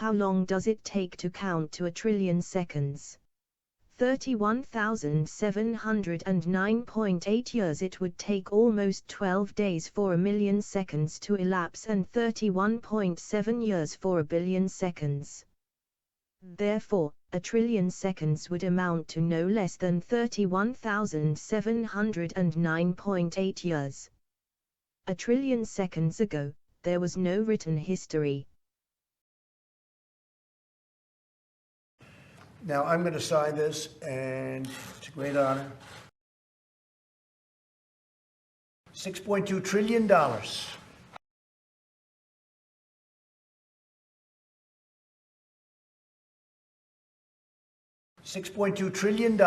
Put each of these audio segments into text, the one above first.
How long does it take to count to a trillion seconds? 31,709.8 years. It would take almost 12 days for a million seconds to elapse and 31.7 years for a billion seconds. Therefore, a trillion seconds would amount to no less than 31,709.8 years. A trillion seconds ago, there was no written history. Now I'm going to sign this, and it's a great honor. $6.2 trillion. $6.2 trillion.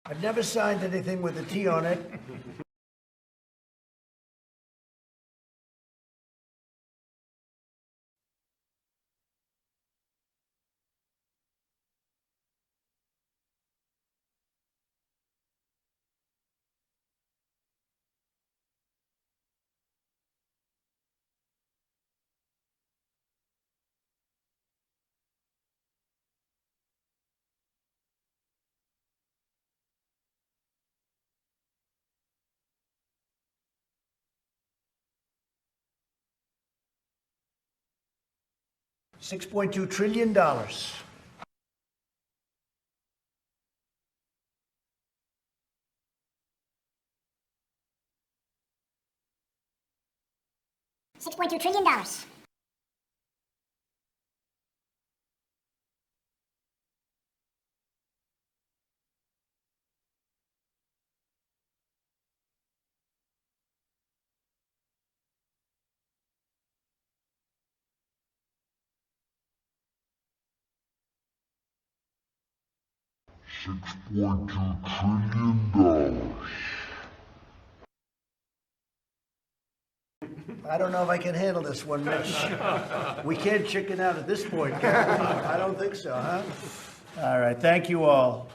I've never signed anything with a T on it. $6.2 trillion. $6.2 trillion. I don't know if I can handle this one, Mitch. We can't chicken out at this point, can we? I don't think so, huh? All right, thank you all.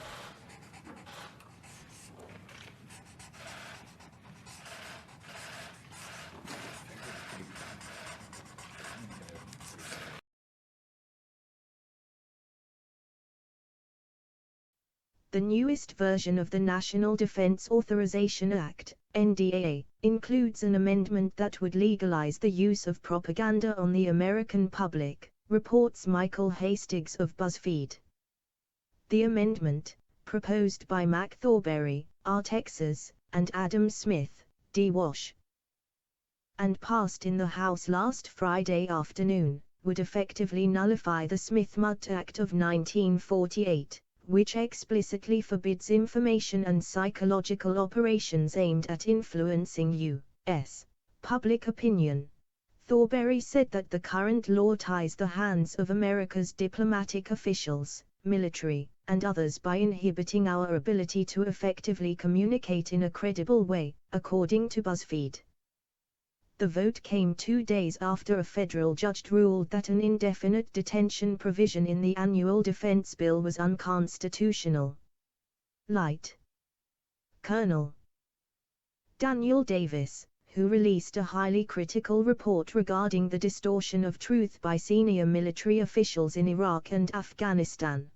The newest version of the National Defense Authorization Act, NDAA, includes an amendment that would legalize the use of propaganda on the American public, reports Michael Hastings of BuzzFeed. The amendment, proposed by Mac Thornberry, R. Texas, and Adam Smith, D. Wash, and passed in the House last Friday afternoon, would effectively nullify the Smith-Mudd Act of 1948, which explicitly forbids information and psychological operations aimed at influencing U.S. public opinion. Thornberry said that the current law ties the hands of America's diplomatic officials, military, and others by inhibiting our ability to effectively communicate in a credible way, according to BuzzFeed. The vote came 2 days after a federal judge ruled that an indefinite detention provision in the annual defense bill was unconstitutional. Light. Colonel Daniel Davis, who released a highly critical report regarding the distortion of truth by senior military officials in Iraq and Afghanistan,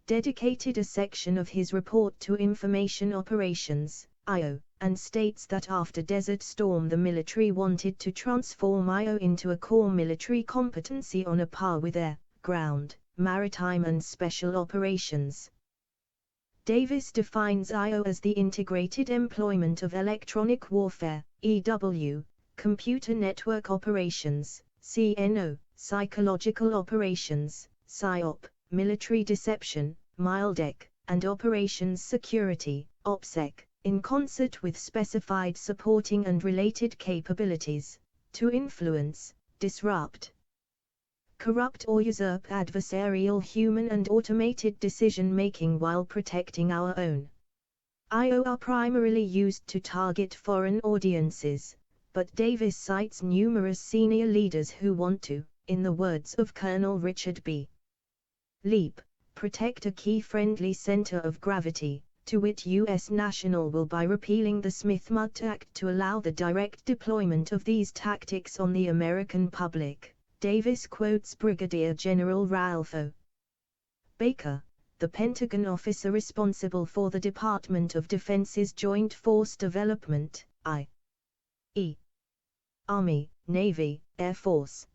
dedicated a section of his report to information operations, IO, and states that after Desert Storm the military wanted to transform IO into a core military competency on a par with air, ground, maritime and special operations. Davis defines IO as the integrated employment of electronic warfare, EW, computer network operations, CNO, psychological operations, PSYOP, military deception, MILDEC, and operations security, OPSEC, in concert with specified supporting and related capabilities, to influence, disrupt, corrupt or usurp adversarial human and automated decision-making while protecting our own. IO are primarily used to target foreign audiences, but Davis cites numerous senior leaders who want to, in the words of Colonel Richard B. Leap, protect a key friendly center of gravity, to wit U.S. national will by repealing the Smith-Mugg Act to allow the direct deployment of these tactics on the American public. Davis quotes Brigadier General Ralph O. Baker, the Pentagon officer responsible for the Department of Defense's Joint Force Development, i.e. Army, Navy, Air Force,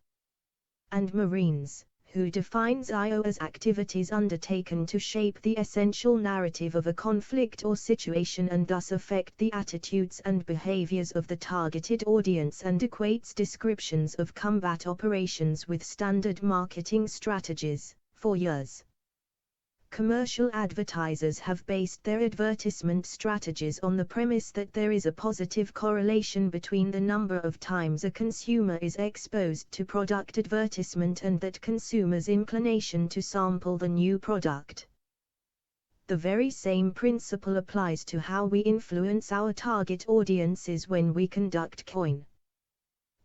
and Marines, who defines IO as activities undertaken to shape the essential narrative of a conflict or situation and thus affect the attitudes and behaviors of the targeted audience, and equates descriptions of combat operations with standard marketing strategies. For years, commercial advertisers have based their advertisement strategies on the premise that there is a positive correlation between the number of times a consumer is exposed to product advertisement and that consumer's inclination to sample the new product. The very same principle applies to how we influence our target audiences when we conduct coin.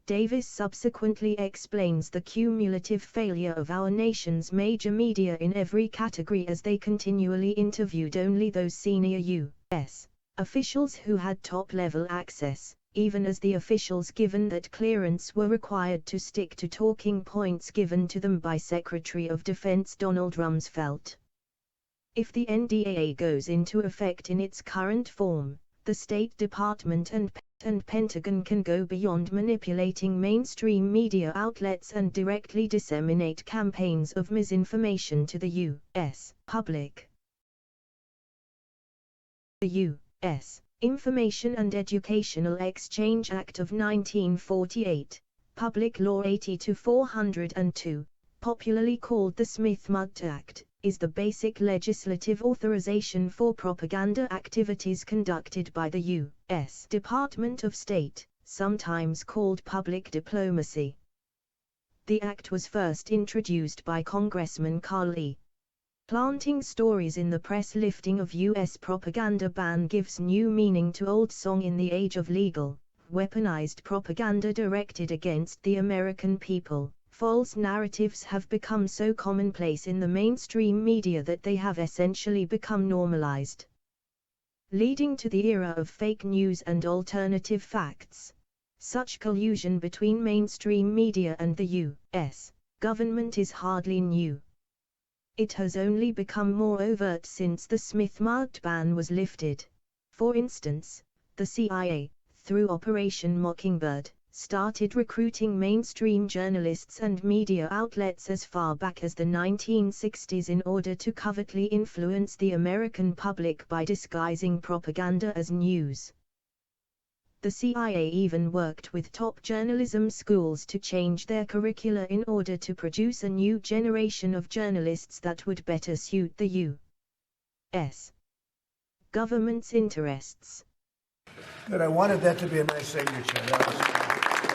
Davis subsequently explains the cumulative failure of our nation's major media in every category, as they continually interviewed only those senior U.S. officials who had top-level access, even as the officials given that clearance were required to stick to talking points given to them by Secretary of Defense Donald Rumsfeld. If the NDAA goes into effect in its current form, the State Department and Pentagon can go beyond manipulating mainstream media outlets and directly disseminate campaigns of misinformation to the U.S. public. The U.S. Information and Educational Exchange Act of 1948, Public Law 80-402, popularly called the Smith-Mugg Act, is the basic legislative authorization for propaganda activities conducted by the U.S. Department of State, sometimes called public diplomacy. The act was first introduced by Congressman Carl E. Planting stories in the press. Lifting of U.S. propaganda ban gives new meaning to old song in the age of legal, weaponized propaganda directed against the American people. False narratives have become so commonplace in the mainstream media that they have essentially become normalized, leading to the era of fake news and alternative facts. Such collusion between mainstream media and the U.S. government is hardly new. It has only become more overt since the Smith-Mugg ban was lifted. For instance, the CIA, through Operation Mockingbird, started recruiting mainstream journalists and media outlets as far back as the 1960s in order to covertly influence the American public by disguising propaganda as news. The CIA even worked with top journalism schools to change their curricula in order to produce a new generation of journalists that would better suit the U.S. government's interests. Good, I wanted that to be a nice signature. That was